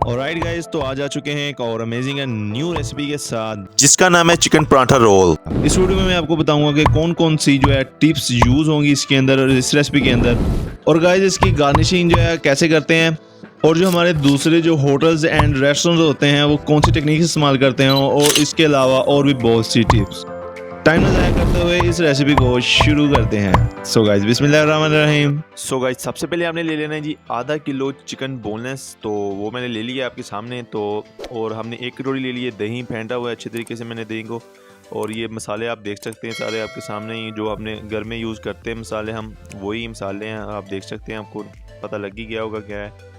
Alright guys, तो आज आ चुके हैं एक और अमेजिंग एंड न्यू रेसिपी के साथ जिसका नाम है चिकन पराठा रोल। इस वीडियो में मैं आपको बताऊंगा कि कौन कौन सी जो है टिप्स यूज होंगी इसके अंदर और इस रेसिपी के अंदर, और गाइस इसकी गार्निशिंग जो है कैसे करते हैं, और जो हमारे दूसरे जो होटल्स एंड रेस्टोरेंट्स होते हैं वो कौन सी टेक्निक इस्तेमाल करते हैं, और इसके अलावा और भी बहुत सी टिप्स। टाइम न ज़ाया करते हुए इस रेसिपी को शुरू करते हैं। सो गाइस बिस्मिल्लाहिर्रहमानिर्रहीम। सो गाइस सबसे पहले आपने ले लेना है जी आधा किलो चिकन बोनलेस, तो वो मैंने ले लिया आपके सामने। तो और हमने 1 कटोरी ले लिए दही, फेंटा हुआ है अच्छे तरीके से मैंने दही को। और ये मसाले आप देख सकते हैं सारे आपके सामने ही, जो अपने घर में यूज़ करते हैं मसाले, हम वही मसाले हैं, आप देख सकते हैं, आपको पता लग ही गया होगा क्या है।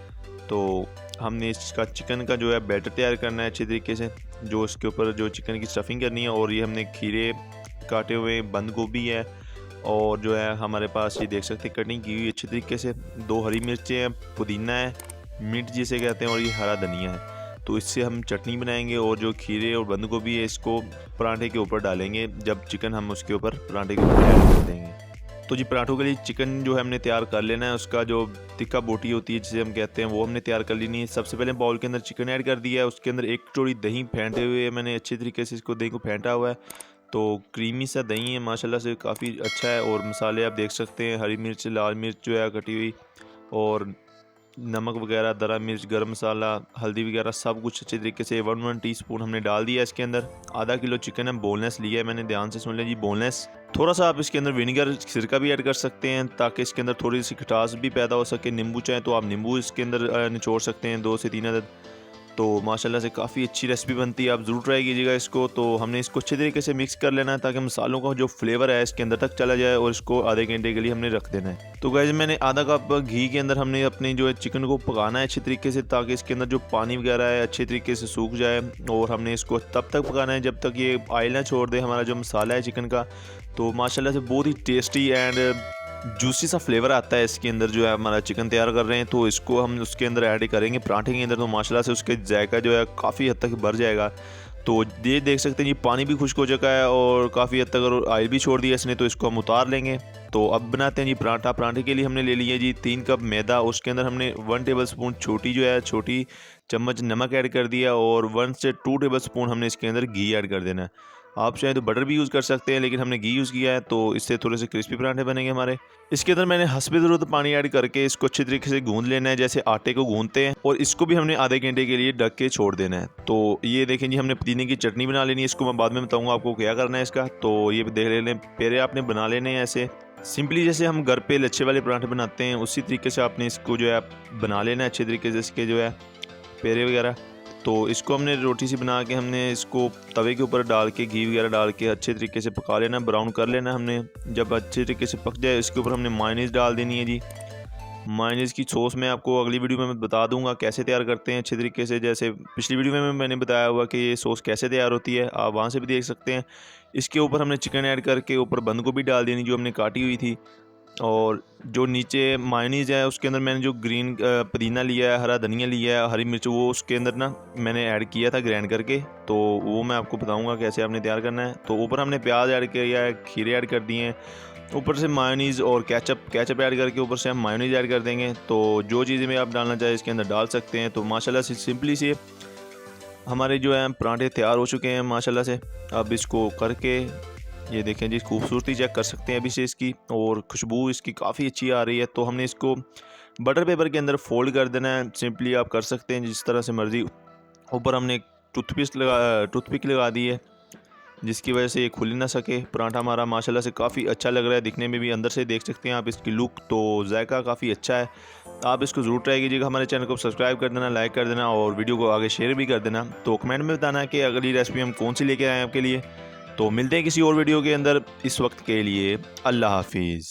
तो हमने इसका चिकन का जो है बैटर तैयार करना है अच्छे तरीके से, जो उसके ऊपर जो चिकन की स्टफिंग करनी है। और ये हमने खीरे काटे हुए, बंद गोभी है, और जो है हमारे पास ये देख सकते हैं कटिंग की हुई अच्छे तरीके से 2 हरी मिर्चें हैं, पुदीना है, मिर्च जिसे कहते हैं, और ये हरा धनिया है। तो इससे हम चटनी बनाएंगे। और जो खीरे और बंद गोभी है इसको पराठे के ऊपर डालेंगे, जब चिकन हम उसके ऊपर पराठे के ऊपर ऐड कर देंगे। तो जी पराठों के लिए चिकन जो है हमने तैयार कर लेना है, उसका जो तिक्का बोटी होती है जिसे हम कहते हैं वो हमने तैयार कर लेनी है। सबसे पहले बाउल के अंदर चिकन ऐड कर दिया है, उसके अंदर 1 कटोरी दही फेंटे हुए मैंने अच्छे तरीके से इसको दही को फेंटा हुआ है। तो क्रीमी सा दही है माशाल्लाह से, काफ़ी अच्छा है। और मसाले आप देख सकते हैं, हरी मिर्च, लाल मिर्च जो है कटी हुई, और नमक वगैरह, दरा मिर्च, गरम मसाला, हल्दी वगैरह सब कुछ अच्छे तरीके से 1 टीस्पून हमने डाल दिया इसके अंदर। आधा किलो चिकन है, बोनलेस लिया है मैंने, ध्यान से सुन लें जी, बोनलेस। थोड़ा सा आप इसके अंदर विनेगर, सिरका भी ऐड कर सकते हैं ताकि इसके अंदर थोड़ी सी खटास भी पैदा हो सके। नींबू चाहें तो आप नींबू इसके अंदर निचोड़ सकते हैं, 2 से 3 अदद। तो माशाल्लाह से काफ़ी अच्छी रेसिपी बनती है, आप ज़रूर ट्राई कीजिएगा इसको। तो हमने इसको अच्छे तरीके से मिक्स कर लेना है ताकि मसालों का जो फ्लेवर है इसके अंदर तक चला जाए, और इसको आधे घंटे के लिए हमने रख देना है। तो गाइस मैंने आधा कप घी के अंदर हमने अपने जो है चिकन को पकाना है अच्छे तरीके से, ताकि इसके अंदर जो पानी वगैरह है अच्छे तरीके से सूख जाए। और हमने इसको तब तक पकाना है जब तक ये ऑयल ना छोड़ दे हमारा जो मसाला है चिकन का। तो माशाल्लाह से बहुत ही टेस्टी एंड जूसी सा फ्लेवर आता है इसके अंदर, जो है हमारा चिकन तैयार कर रहे हैं। तो इसको हम उसके अंदर ऐड करेंगे पराठे के अंदर, तो माशाल्लाह से उसके जायका जो है काफ़ी हद तक भर जाएगा। तो ये देख सकते हैं ये पानी भी खुश्क हो चुका है और काफ़ी हद तक ऑयल भी छोड़ दिया इसने, तो इसको हम उतार लेंगे। तो अब बनाते हैं जी पराठा। पराठे के लिए हमने ले लिया जी 3 कप मैदा, उसके अंदर हमने 1 टेबल स्पून छोटी चम्मच नमक ऐड कर दिया, और 1 से 2 टेबल स्पून हमने इसके अंदर घी ऐड कर देना है। आप चाहें तो बटर भी यूज़ कर सकते हैं, लेकिन हमने घी यूज़ किया है तो इससे थोड़े से क्रिस्पी पराठे बनेंगे हमारे। इसके अंदर मैंने हस्बे ज़रूरत पानी ऐड करके इसको अच्छे तरीके से गूंद लेना है, जैसे आटे को गूंदते हैं, और इसको भी हमने आधे घंटे के लिए ढक के छोड़ देना है। तो ये देखें जी, हमने पुदीने की चटनी बना लेनी है, इसको मैं बाद में बताऊँगा आपको क्या करना है इसका। तो ये देख लें, पहले आपने बना लेने हैं ऐसे सिंपली, जैसे हम घर पे लच्छे वाले पराठे बनाते हैं उसी तरीके से आपने इसको जो है बना लेना है अच्छे तरीके से, इसके जो है पेरे वगैरह। तो इसको हमने रोटी सी बना के हमने इसको तवे के ऊपर डाल के घी वगैरह डाल के अच्छे तरीके से पका लेना, ब्राउन कर लेना हमने। जब अच्छे तरीके से पक जाए इसके ऊपर हमने मायोनीज़ डाल देनी है जी। मायोनीज़ की सॉस मैं आपको अगली वीडियो में बता दूंगा कैसे तैयार करते हैं अच्छे तरीके से, जैसे पिछली वीडियो में मैंने बताया हुआ कि ये सॉस कैसे तैयार होती है, आप वहाँ से भी देख सकते हैं। इसके ऊपर हमने चिकन ऐड करके ऊपर बंद गोभी डाल देनी जो हमने काटी हुई थी, और जो नीचे मायोनीज़ है उसके अंदर मैंने जो ग्रीन पुदीना लिया है, हरा धनिया लिया है, हरी मिर्च, वो उसके अंदर ना मैंने ऐड किया था ग्राइंड करके। तो वो मैं आपको बताऊंगा कैसे आपने तैयार करना है। तो ऊपर हमने प्याज ऐड किया है, खीरे ऐड कर दिए हैं, ऊपर से मायोनीज़ और केचप ऐड करके ऊपर से हम मायोनीज़ ऐड कर देंगे। तो जो चीज़ें भी आप डालना चाहें इसके अंदर डाल सकते हैं। तो माशाल्लाह से सिंपली से हमारे जो है पराठे तैयार हो चुके हैं माशाल्लाह से। अब इसको करके ये देखें जी, खूबसूरती चेक कर सकते हैं अभी से इसकी, और खुशबू इसकी काफ़ी अच्छी आ रही है। तो हमने इसको बटर पेपर के अंदर फोल्ड कर देना है, सिंपली आप कर सकते हैं जिस तरह से मर्ज़ी। ऊपर हमने टूथपिक लगा दी है, जिसकी वजह से ये खुल ना सके। पराठा हमारा माशाल्लाह से काफ़ी अच्छा लग रहा है दिखने में भी, अंदर से देख सकते हैं आप इसकी लुक, तो जायका काफ़ी अच्छा है। आप इसको ज़रूर ट्राई कीजिएगा। हमारे चैनल को सब्सक्राइब कर देना, लाइक कर देना, और वीडियो को आगे शेयर भी कर देना। तो कमेंट में बताना कि अगली रेसिपी हम कौन सी लेके आए हैं आपके लिए। तो मिलते हैं किसी और वीडियो के अंदर, इस वक्त के लिए अल्लाह हाफिज़।